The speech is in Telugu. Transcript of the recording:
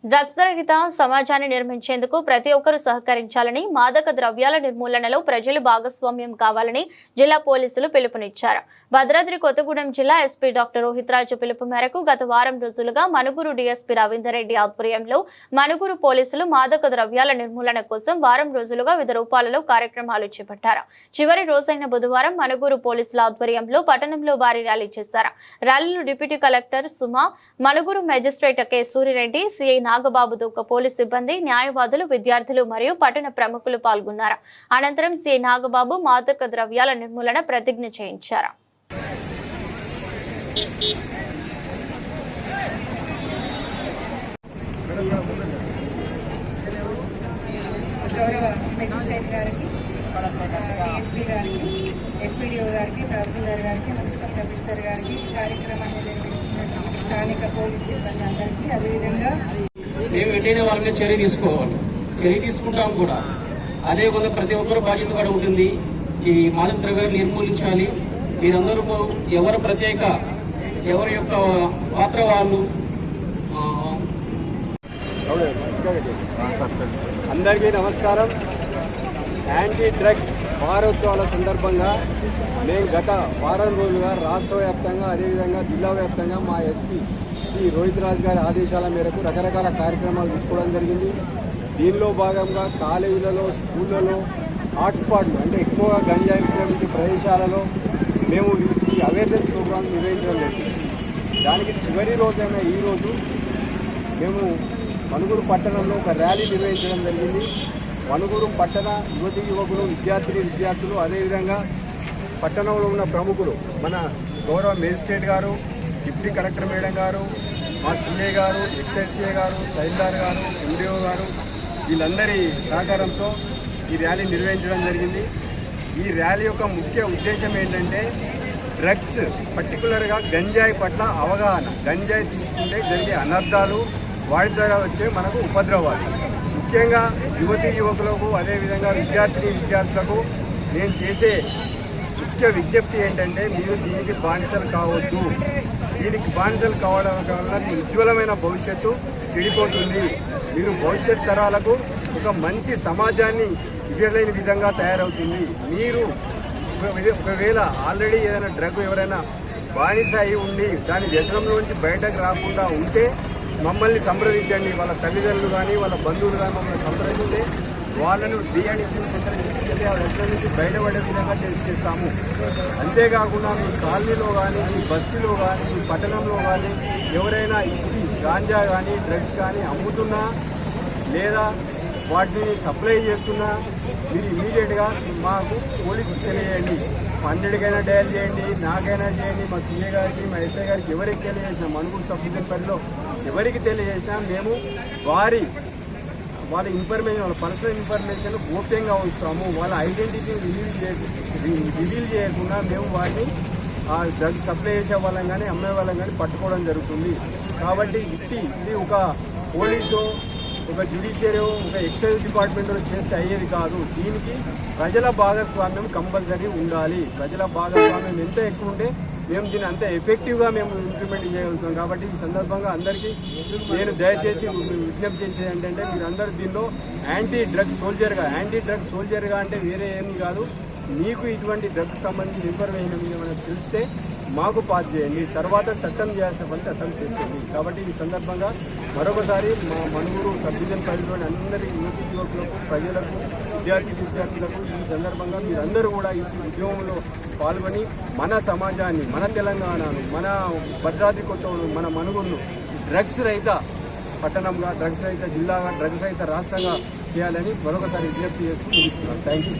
డ్రగ్స్ రహిత సమాజాన్ని నిర్మించేందుకు ప్రతి ఒక్కరూ సహకరించాలని, మాదక ద్రవ్యాల నిర్మూలనలో ప్రజలు భాగస్వామ్యం కావాలని జిల్లా పోలీసులు పిలుపునిచ్చారు. భద్రాద్రి కొత్తగూడెం జిల్లా ఎస్పీ డాక్టర్ రోహిత్ రాజు పిలుపు మేరకు గత వారం రోజులుగా మనుగురు డీఎస్పీ రవీందర్ రెడ్డి ఆధ్వర్యంలో మనుగురు పోలీసులు మాదక ద్రవ్యాల నిర్మూలన కోసం వారం రోజులుగా వివిధ రూపాలలో కార్యక్రమాలు చేపట్టారు. చివరి రోజైన బుధవారం మనుగురు పోలీసుల ఆధ్వర్యంలో పట్టణంలో భారీ ర్యాలీ చేశారు. ర్యాలీలో డిప్యూటీ కలెక్టర్ సుమా, Manuguru magistrate K Surireddy, CI నాగబాబుతో ఒక పోలీసు సిబ్బంది, న్యాయవాదులు, విద్యార్థులు మరియు పట్టణ ప్రముఖులు పాల్గొన్నారు. అనంతరం సిఐ నాగబాబు మాదక ద్రవ్యాల నిర్మూలన ప్రతిజ్ఞ చేయించారు. గౌరవ మెజిస్ట్రేట్ గారికి, డిఎస్పీ గారికి, ఎంపీడీఓ గారికి, తహసీల్దార్ గారికి, మున్సిపల్ కమిషనర్ గారికి, కార్యక్రమాన్ని నిర్వహిస్తున్న స్థానిక పోలీస్ సిబ్బంది అందరికీ, అదేవిధంగా మేము వెంటనే వాళ్ళ మీద చర్య తీసుకోవాలి, చర్య తీసుకుంటాం కూడా. అదే విధంగా ప్రతి ఒక్కరు బాధ్యత కూడా ఉంటుంది. ఈ మాదక ద్రవ్యాలు నిర్మూలించాలి. మీరందరూ ఎవరి యొక్క పాత్ర వాళ్ళు. అందరికీ నమస్కారం. యాంటీ డ్రగ్ వారోత్సవాల సందర్భంగా మేము గత వారం రోజులుగా రాష్ట్ర వ్యాప్తంగా, అదేవిధంగా జిల్లా వ్యాప్తంగా మా ఎస్పీ శ్రీ రోహిత్ రాజ్ గారి ఆదేశాల మేరకు రకరకాల కార్యక్రమాలు తీసుకోవడం జరిగింది. దీనిలో భాగంగా కాలేజీలలో, స్కూళ్ళలో, హాట్స్పాట్లు అంటే ఎక్కువగా గంజాయి ఉపయోగించే ప్రదేశాలలో మేము ఈ అవేర్నెస్ ప్రోగ్రామ్ నిర్వహించడం జరిగింది. దానికి చివరి రోజైన ఈరోజు మేము మనుగురు పట్టణంలో ఒక ర్యాలీ నిర్వహించడం జరిగింది. మనుగురు పట్టణ యువతీ యువకులు, విద్యార్థులు, అదేవిధంగా పట్టణంలో ఉన్న ప్రముఖులు, మన గౌరవ మేజిస్ట్రేట్ గారు, డిప్యూటీ కలెక్టర్ మేడం గారు, మా సిఏ గారు, ఎక్సైజ్ సిఏ గారు, తహసీల్దార్ గారు, ఎండిఓ గారు, వీళ్ళందరి సహకారంతో ఈ ర్యాలీ నిర్వహించడం జరిగింది. ఈ ర్యాలీ యొక్క ముఖ్య ఉద్దేశం ఏంటంటే డ్రగ్స్, పర్టికులర్గా గంజాయి పట్ల అవగాహన. గంజాయి తీసుకుంటే జరిగే అనర్థాలు, వాటి ద్వారా వచ్చే మనకు ఉపద్రవాలు, ముఖ్యంగా యువతీ యువకులకు, అదేవిధంగా విద్యార్థులకు నేను చేసే ముఖ్య విజ్ఞప్తి ఏంటంటే మీరు దీనికి బానిసలు కావద్దు. దీనికి బానిసలు కావడం వల్ల మీ ఉజ్వలమైన భవిష్యత్తు చెడిపోతుంది. మీరు భవిష్యత్ తరాలకు ఒక మంచి సమాజాన్ని ఇవ్వలేని విధంగా తయారవుతుంది. మీరు ఒకవేళ ఆల్రెడీ ఏదైనా డ్రగ్ ఎవరైనా బానిస అయి ఉండి దాని వ్యసనంలోంచి బయటకు రాకుండా ఉంటే మమ్మల్ని సంప్రదించండి. వాళ్ళ తల్లిదండ్రులు కానీ, వాళ్ళ బంధువులు కానీ మమ్మల్ని సంప్రదిస్తే వాళ్ళను డిఅడిక్షన్ సెంటర్ తీసుకెళ్ళి ఆ వ్యసనం నుంచి బయటపడే విధంగా చేస్తాము. అంతేకాకుండా మీ కాలనీలో కానీ, మీ బస్తీలో కానీ, మీ పట్టణంలో కానీ ఎవరైనా ఇది గాంజా కానీ, డ్రగ్స్ కానీ అమ్ముతున్నా లేదా వాటిని సప్లై చేస్తున్నా మీరు ఇమీడియట్గా మాకు పోలీసుకి తెలియజేయండి. 100కైనా డయల్ చేయండి, నాకైనా చేయండి, మా సీఏ గారికి, మా ఎస్ఐ గారికి, ఎవరికి తెలియజేసినా, మనుగురు సబ్ డివిజన్ పరిధిలో ఎవరికి తెలియజేసినా మేము వాళ్ళ ఇన్ఫర్మేషన్, వాళ్ళ పర్సనల్ ఇన్ఫర్మేషన్ గోప్యంగా ఉంచుతాము. వాళ్ళ ఐడెంటిటీని రివీల్ చేయకుండా మేము వాటిని ఆ డ్రగ్స్ సప్లై చేసే వాళ్ళని కానీ, అమ్మే వాళ్ళని కానీ పట్టుకోవడం జరుగుతుంది. కాబట్టి ఇది ఒక పోలీసు, ఒక జ్యుడిషియరీ, ఒక ఎక్సైజ్ డిపార్ట్మెంట్లో చేస్తే అయ్యేది కాదు. దీనికి ప్రజల భాగస్వామ్యం కంపల్సరీ ఉండాలి. ప్రజల భాగస్వామ్యం ఎంత ఎక్కువ ఉంటే మేము దీన్ని అంత ఎఫెక్టివ్గా మేము ఇంప్లిమెంట్ చేయగలుగుతాం. కాబట్టి ఈ సందర్భంగా అందరికీ నేను దయచేసి విజ్ఞప్తి చేసేది ఏంటంటే మీరందరూ దీనిలో యాంటీ డ్రగ్ సోల్జర్గా అంటే వేరే ఏమీ కాదు. మీకు ఇటువంటి డ్రగ్స్ సంబంధించిన ఇన్ఫర్మేషన్ ఏమైనా తెలిస్తే మాకు పాస్ చేయండి. తర్వాత చట్టం చేయాల్సిన పని చట్టం చేస్తుంది. కాబట్టి ఈ సందర్భంగా మరొకసారి మా మనుగురు సబ్ డివిజన్ పరిధిలోని అందరి యువతీ యువకులకు, ప్రజలకు, విద్యార్థులకు ఈ సందర్భంగా మీరందరూ కూడా ఈ ఉద్యమంలో పాల్గొని మన సమాజాన్ని, మన తెలంగాణను, మన భద్రాద్రి కొత్తగూడెం, మన మనుగురును డ్రగ్స్ రహిత పట్టణంగా, డ్రగ్స్ రహిత జిల్లాగా, డ్రగ్స్ రహిత రాష్ట్రంగా చేయాలని మరొకసారి విజ్ఞప్తి చేస్తూ ముగిస్తున్నాను. Thank you.